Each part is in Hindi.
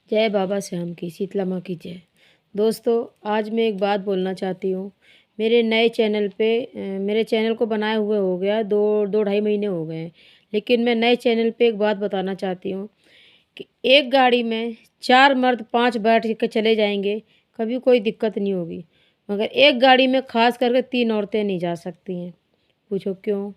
जय बाबा श्याम की, शीतला माँ की जय। दोस्तों, आज मैं एक बात बोलना चाहती हूँ। मेरे नए चैनल पे मेरे चैनल को बनाए हुए हो गया 2 ढाई महीने हो गए हैं। लेकिन मैं नए चैनल पे एक बात बताना चाहती हूँ कि एक गाड़ी में 4 मर्द 5 बैठ के चले जाएँगे, कभी कोई दिक्कत नहीं होगी। मगर एक गाड़ी में ख़ास करके 3 औरतें नहीं जा सकती हैं। पूछो क्यों?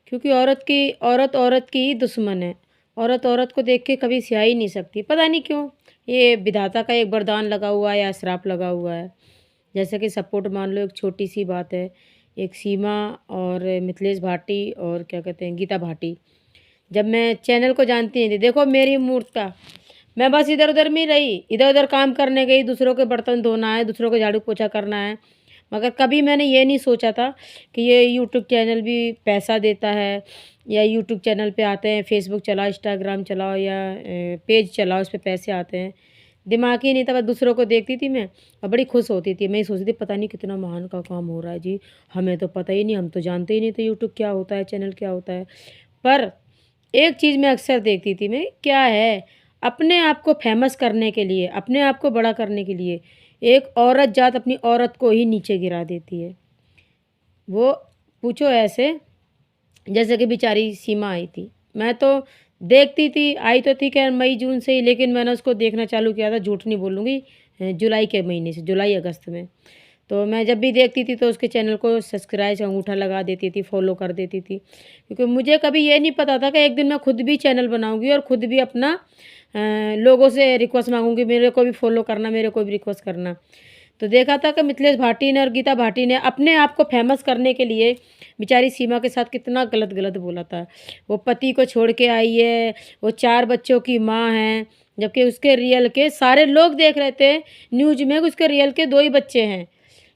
क्योंकि औरत की ही दुश्मन है। औरत औरत को देख के कभी सिहा ही नहीं सकती। पता नहीं क्यों? ये विधाता का एक वरदान लगा हुआ है या श्राप लगा हुआ है। जैसे कि सपोर्ट मान लो, एक छोटी-सी बात है। एक सीमा और मिथिलेश भाटी और क्या कहते हैं गीता भाटी। जब मैं चैनल को जानती नहीं थी, देखो मेरी मूर्खता, मैं बस इधर-उधर में ही रही। इधर-उधर काम करने गई, दूसरों के बर्तन धोना है, दूसरों को झाड़ू-पोछा करना है। मगर कभी मैंने ये नहीं सोचा था कि ये यूट्यूब चैनल भी पैसा देता है, या यूट्यूब चैनल पे आते हैं, फेसबुक चलाओ, इंस्टाग्राम चलाओ या पेज चलाओ, उस पे पैसे आते हैं। दिमाग ही नहीं था, बस दूसरों को देखती थी मैं और बड़ी खुश होती थी। मैं ये सोचती थी पता नहीं कितना महान का काम हो रहा है जी, हमें तो पता ही नहीं, हम तो जानते ही नहीं थे यूट्यूब क्या होता है, चैनल क्या होता है। पर एक चीज़ मैं अक्सर देखती थी मैं, क्या है, अपने आप को फ़ेमस करने के लिए, अपने आप को बड़ा करने के लिए, एक औरत जात अपनी औरत को ही नीचे गिरा देती है। वो पूछो ऐसे, जैसे कि बेचारी सीमा आई थी। मैं तो देखती थी, आई तो थी खैर मई-जून से ही, लेकिन मैंने उसको देखना चालू किया था, झूठ नहीं बोलूँगी, जुलाई के महीने से, जुलाई-अगस्त में। तो मैं जब भी देखती थी तो उसके चैनल को सब्सक्राइब से अंगूठा लगा देती थी, फॉलो कर देती थी। क्योंकि मुझे कभी ये नहीं पता था कि एक दिन मैं खुद भी चैनल बनाऊँगी और खुद भी अपना लोगों से रिक्वेस्ट माँगूँगी, मेरे को भी फॉलो करना, मेरे को भी रिक्वेस्ट करना। तो देखा था कि मिथिलेश भाटी ने और गीता भाटी ने अपने आप को फ़ेमस करने के लिए बेचारी सीमा के साथ कितना गलत-गलत बोला था। वो पति को छोड़ के आई है, वो 4 बच्चों की माँ है, जबकि उसके रियल के सारे लोग देख रहे थे न्यूज़ में कि उसके रियल के 2 ही बच्चे हैं।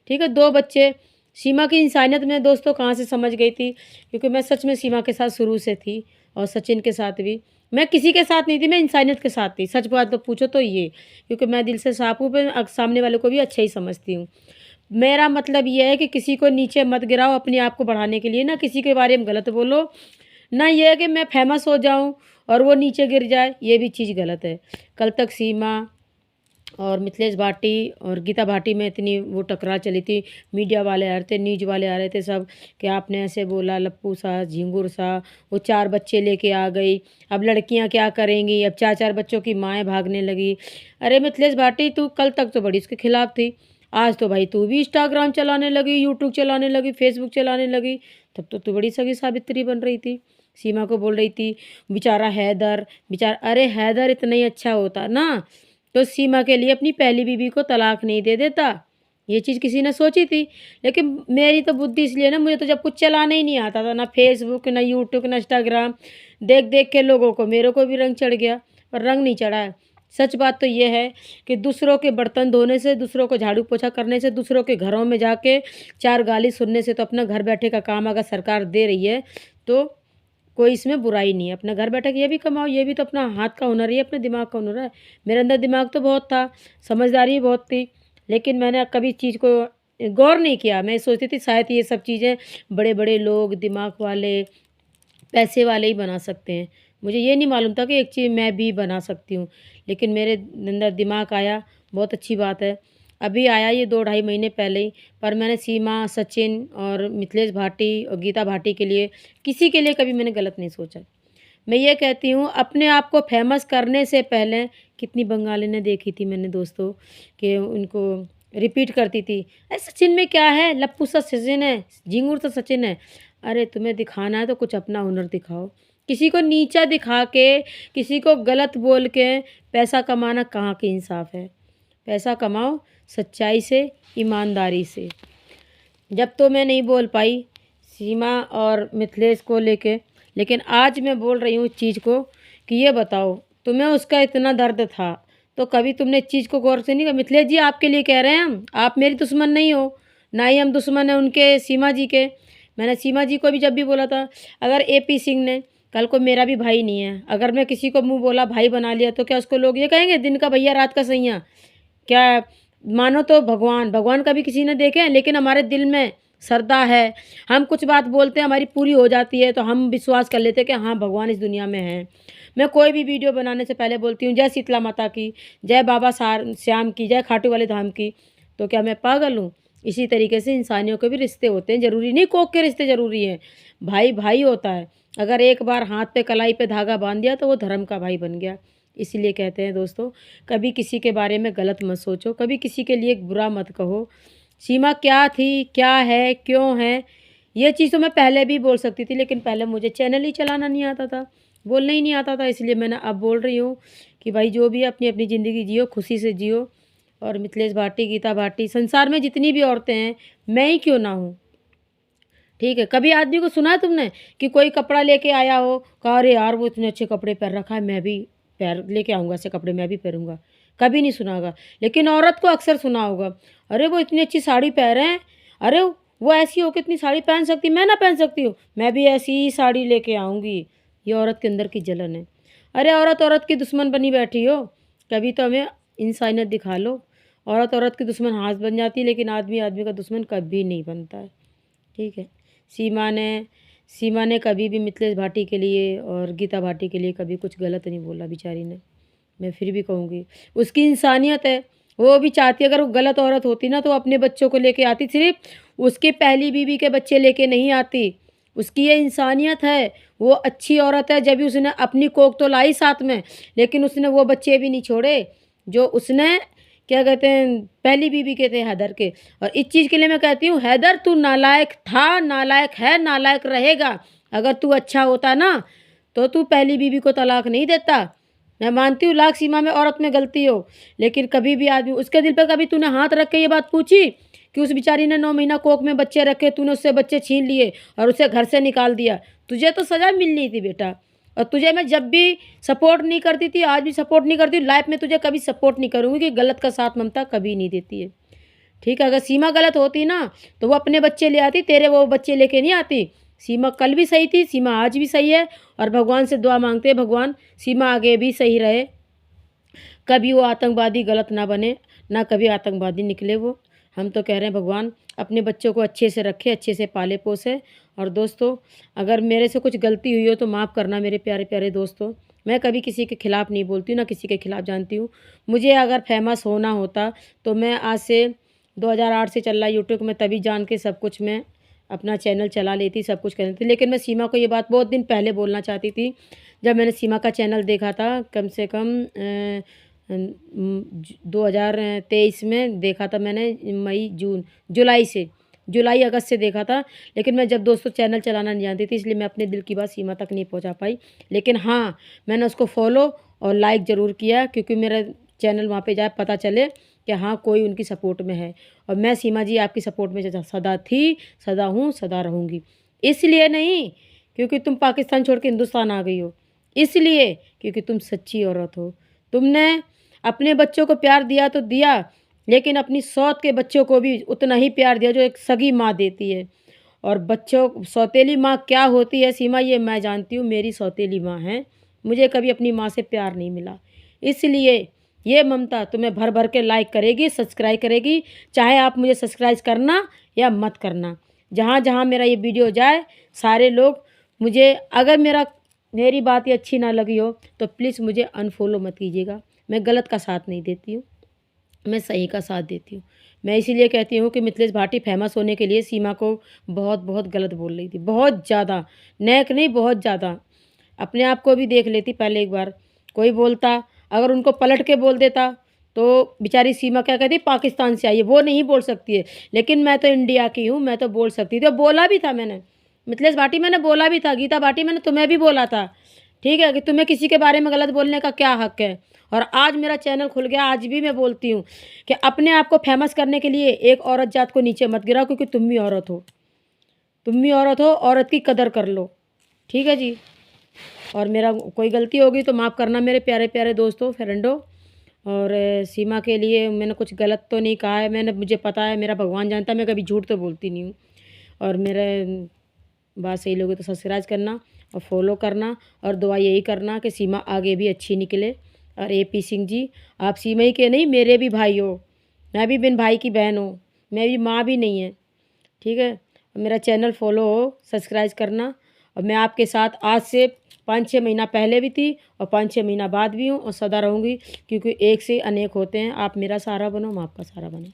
ठीक है, 2 बच्चे। सीमा की इंसानियत मैं दोस्तों कहाँ से समझ गई थी, क्योंकि मैं सच में सीमा के साथ शुरू से थी और सचिन के साथ भी। मैं किसी के साथ नहीं थी, मैं इंसानियत के साथ थी। सच बात तो पूछो तो ये, क्योंकि मैं दिल से साफ़ हूँ, मैं सामने वाले को भी अच्छा ही समझती हूँ। मेरा मतलब ये है कि किसी को नीचे मत गिराओ अपने आप को बढ़ाने के लिए, ना किसी के बारे में गलत बोलो, ना ये है कि मैं फ़ेमस हो जाऊँ और वो नीचे गिर जाए, ये भी चीज़ गलत है। कल तक सीमा और मिथिलेश भाटी और गीता भाटी में इतनी वो टकरार चली थी, मीडिया वाले आ रहे थे, न्यूज़ वाले आ रहे थे सब, कि आपने ऐसे बोला, लप्पू सा, झिंगुर सा, वो 4 बच्चे लेके आ गई, अब लड़कियां क्या करेंगी, अब 4-4 बच्चों की माएँ भागने लगी। अरे मिथिलेश भाटी, तू कल तक तो बड़ी इसके खिलाफ थी, आज तो भाई तू भी इंस्टाग्राम चलाने लगी, यूट्यूब चलाने लगी, फेसबुक चलाने लगी, तब तो तू बड़ी सगी सावित्री बन रही थी। सीमा को बोल रही थी बेचारा हैदर, बेचारा, अरे हैदर इतना ही अच्छा होता ना तो सीमा के लिए अपनी पहली बीवी को तलाक नहीं दे देता। ये चीज़ किसी ने सोची थी? लेकिन मेरी तो बुद्धि इसलिए ना, मुझे तो जब कुछ चलाना ही नहीं आता था, ना फ़ेसबुक, ना यूट्यूब, ना इंस्टाग्राम, देख-देख के लोगों को मेरे को भी रंग चढ़ गया, पर रंग नहीं चढ़ा है। सच बात तो ये है कि दूसरों के बर्तन धोने से, दूसरों को झाड़ू-पोछा करने से, दूसरों के घरों में जाके 4 गाली सुनने से तो अपना घर बैठे का काम अगर सरकार दे रही है, तो कोई इसमें बुराई नहीं है। अपना घर बैठे के ये भी कमाओ, ये भी तो अपना हाथ का हुनर ही है, अपने दिमाग का हुनर है। मेरे अंदर दिमाग तो बहुत था, समझदारी भी बहुत थी, लेकिन मैंने कभी चीज़ को गौर नहीं किया। मैं सोचती थी शायद ये सब चीज़ें बड़े-बड़े लोग, दिमाग वाले, पैसे वाले ही बना सकते हैं। मुझे ये नहीं मालूम था कि एक चीज़ मैं भी बना सकती हूँ। लेकिन मेरे अंदर दिमाग आया, बहुत अच्छी बात है। अभी आया ये 2 ढाई महीने पहले ही, पर मैंने सीमा, सचिन और मिथिलेश भाटी और गीता भाटी के लिए, किसी के लिए कभी मैंने गलत नहीं सोचा। मैं ये कहती हूँ अपने आप को फ़ेमस करने से पहले, कितनी बंगाली ने देखी थी मैंने दोस्तों, कि उनको रिपीट करती थी, अरे सचिन में क्या है, लप्पू सा सचिन है, झिंगुर सा सचिन है। अरे तुम्हें दिखाना है तो कुछ अपना हुनर दिखाओ। किसी को नीचा दिखा के, किसी को गलत बोल के पैसा कमाना कहाँ की इंसाफ है। पैसा कमाओ सच्चाई से, ईमानदारी से। जब तो मैं नहीं बोल पाई सीमा और मिथिलेश को लेके, लेकिन आज मैं बोल रही हूँ इस चीज़ को, कि ये बताओ तुम्हें उसका इतना दर्द था, तो कभी तुमने इस चीज़ को गौर से नहीं कहा? मिथिलेश जी आपके लिए कह रहे हैं हम, आप मेरी दुश्मन नहीं हो, ना ही हम दुश्मन हैं उनके, सीमा जी के। मैंने सीमा जी को भी जब भी बोला था, अगर एपी सिंह ने, कल को मेरा भी भाई नहीं है, अगर मैं किसी को मुँह बोला भाई बना लिया, तो क्या उसको लोग ये कहेंगे दिन का भैया रात का सैयां? क्या मानो तो भगवान, भगवान कभी किसी ने देखे हैं? लेकिन हमारे दिल में श्रद्धा है, हम कुछ बात बोलते हैं हमारी पूरी हो जाती है तो हम विश्वास कर लेते हैं कि हाँ भगवान इस दुनिया में है। मैं कोई भी वीडियो बनाने से पहले बोलती हूँ जय शीतला माता की, जय बाबा श्याम की, जय खाटू वाले धाम की। तो क्या मैं पागल हूँ? इसी तरीके से इंसानियों के भी रिश्ते होते हैं, ज़रूरी नहीं कोक के रिश्ते ज़रूरी हैं। भाई भाई होता है, अगर एक बार हाथ पे कलाई पे धागा बांध दिया तो वो धर्म का भाई बन गया। इसीलिए कहते हैं दोस्तों, कभी किसी के बारे में गलत मत सोचो, कभी किसी के लिए बुरा मत कहो। सीमा क्या थी, क्या है, क्यों है, ये चीज़ तो मैं पहले भी बोल सकती थी, लेकिन पहले मुझे चैनल ही चलाना नहीं आता था, बोलना ही नहीं आता था। इसलिए मैंने अब बोल रही हूँ कि भाई जो भी अपनी अपनी ज़िंदगी जियो, खुशी से जियो। और मिथिलेश भाटी, गीता भाटी, संसार में जितनी भी औरतें हैं, मैं ही क्यों ना हूँ, ठीक है। कभी आदमी को सुना है तुमने कि कोई कपड़ा लेके आया हो, कहा अरे यार वो इतने अच्छे कपड़े पहन रखा है, मैं भी पैर लेके आऊँगा ऐसे कपड़े, मैं भी पहनूंगा? कभी नहीं सुना होगा। लेकिन औरत को अक्सर सुना होगा, अरे वो इतनी अच्छी साड़ी पहन रहे हैं, अरे वो ऐसी हो कि इतनी साड़ी पहन सकती, मैं ना पहन सकती हूँ, मैं भी ऐसी ही साड़ी लेके आऊँगी। ये औरत के अंदर की जलन है। अरे औरत औरत की दुश्मन बनी बैठी हो, कभी तो हमें इंसानियत दिखा लो। औरत औरत की दुश्मन हाथ बन जाती है, लेकिन आदमी आदमी का दुश्मन कभी नहीं बनता है, ठीक है। सीमा ने सीमा ने कभी भी मिथिलेश भाटी के लिए और गीता भाटी के लिए कभी कुछ गलत नहीं बोला बेचारी ने। मैं फिर भी कहूँगी, उसकी इंसानियत है, वो भी चाहती है, अगर वो गलत औरत होती ना तो वो अपने बच्चों को लेके आती, सिर्फ उसके पहली बीवी के बच्चे लेके नहीं आती। उसकी ये इंसानियत है, वो अच्छी औरत है। जब भी उसने अपनी कोख तो लाई साथ में, लेकिन उसने वो बच्चे भी नहीं छोड़े जो उसने क्या कहते हैं पहली बीवी के थे, हैदर के। और इस चीज़ के लिए मैं कहती हूँ, हैदर तू नालायक था, नालायक है, नालायक रहेगा। अगर तू अच्छा होता ना तो तू पहली बीवी को तलाक नहीं देता। मैं मानती हूँ लाख सीमा में औरत में गलती हो, लेकिन कभी भी आदमी उसके दिल पे कभी तूने हाथ रख के ये बात पूछी कि उस बेचारी ने 9 महीना कोख में बच्चे रखे, तूने उससे बच्चे छीन लिए और उसे घर से निकाल दिया? तुझे तो सज़ा मिलनी थी बेटा। और तुझे मैं जब भी सपोर्ट नहीं करती थी, आज भी सपोर्ट नहीं करती, लाइफ में तुझे कभी सपोर्ट नहीं करूँगी कि गलत का साथ ममता कभी नहीं देती है, ठीक है। अगर सीमा गलत होती ना तो वो अपने बच्चे ले आती, तेरे वो बच्चे लेके नहीं आती। सीमा कल भी सही थी, सीमा आज भी सही है, और भगवान से दुआ मांगते हैं भगवान सीमा आगे भी सही रहे, कभी वो आतंकवादी गलत ना बने, ना कभी आतंकवादी निकले वो। हम तो कह रहे हैं भगवान अपने बच्चों को अच्छे से रखे, अच्छे से पाले पोसे। और दोस्तों, अगर मेरे से कुछ गलती हुई हो तो माफ़ करना मेरे प्यारे प्यारे दोस्तों। मैं कभी किसी के खिलाफ़ नहीं बोलती हूँ, ना किसी के खिलाफ़ जानती हूँ। मुझे अगर फेमस होना होता तो मैं आज से 2008 से चल रहा यूट्यूब में, तभी जान के सब कुछ मैं अपना चैनल चला लेती, सब कुछ कर लेती। लेकिन मैं सीमा को ये बात बहुत दिन पहले बोलना चाहती थी। जब मैंने सीमा का चैनल देखा था, कम से कम 2023 में देखा था मैंने, मई जून जुलाई अगस्त से देखा था। लेकिन मैं जब दोस्तों चैनल चलाना नहीं जानती थी, इसलिए मैं अपने दिल की बात सीमा तक नहीं पहुंचा पाई। लेकिन हाँ, मैंने उसको फॉलो और लाइक ज़रूर किया, क्योंकि मेरा चैनल वहाँ पे जाए पता चले कि हाँ कोई उनकी सपोर्ट में है। और मैं सीमा जी आपकी सपोर्ट में सदा थी, सदा हूँ, सदा रहूँगी। इसलिए नहीं क्योंकि तुम पाकिस्तान छोड़ के हिंदुस्तान आ गई हो, इसलिए क्योंकि तुम सच्ची औरत हो। तुमने अपने बच्चों को प्यार दिया तो दिया, लेकिन अपनी सौत के बच्चों को भी उतना ही प्यार दिया जो एक सगी माँ देती है। और बच्चों सौतेली माँ क्या होती है सीमा, ये मैं जानती हूँ, मेरी सौतेली माँ है। मुझे कभी अपनी माँ से प्यार नहीं मिला, इसलिए ये ममता तुम्हें भर भर के लाइक करेगी, सब्सक्राइब करेगी। चाहे आप मुझे सब्सक्राइब करना या मत करना, जहाँ जहाँ मेरा ये वीडियो जाए सारे लोग मुझे, अगर मेरी बात ये अच्छी ना लगी हो तो प्लीज़ मुझे अनफॉलो मत कीजिएगा। मैं गलत का साथ नहीं देती हूँ, मैं सही का साथ देती हूँ। मैं इसीलिए कहती हूँ कि मिथिलेश भाटी फेमस होने के लिए सीमा को बहुत बहुत गलत बोल रही थी, बहुत ज़्यादा, नेक नहीं बहुत ज़्यादा। अपने आप को भी देख लेती पहले एक बार। कोई बोलता, अगर उनको पलट के बोल देता तो बेचारी सीमा क्या कहती, पाकिस्तान से आई है, वो नहीं बोल सकती है। लेकिन मैं तो इंडिया की हूँ, मैं तो बोल सकती थी, और बोला भी था मैंने। मिथिलेश भाटी मैंने बोला भी था, गीता भाटी मैंने तुम्हें भी बोला था, ठीक है, कि तुम्हें किसी के बारे में गलत बोलने का क्या हक है। और आज मेरा चैनल खुल गया, आज भी मैं बोलती हूँ कि अपने आप को फेमस करने के लिए एक औरत जात को नीचे मत गिराओ, क्योंकि तुम भी औरत हो, तुम भी औरत हो, औरत की कदर कर लो, ठीक है जी। और मेरा कोई गलती होगी तो माफ़ करना मेरे प्यारे प्यारे दोस्तों, फ्रेंडों। और सीमा के लिए मैंने कुछ गलत तो नहीं कहा है, मुझे पता है, मेरा भगवान जानता है, मैं कभी झूठ तो बोलती नहीं हूँ। और मेरे बात सही लोगे तो सब्सक्राइब करना और फॉलो करना, और दुआ यही करना कि सीमा आगे भी अच्छी निकले। और AP सिंह जी, आप सीमा ही के नहीं, मेरे भी भाई हो, मैं भी बिन भाई की बहन हूँ, मेरी माँ भी नहीं है, ठीक है। मेरा चैनल फॉलो हो, सब्सक्राइब करना। और मैं आपके साथ आज से 5-6 महीना पहले भी थी और 5-6 महीना बाद भी हूँ और सदा रहूँगी, क्योंकि एक से अनेक होते हैं। आप मेरा सहारा बनो, हम आपका सहारा बने।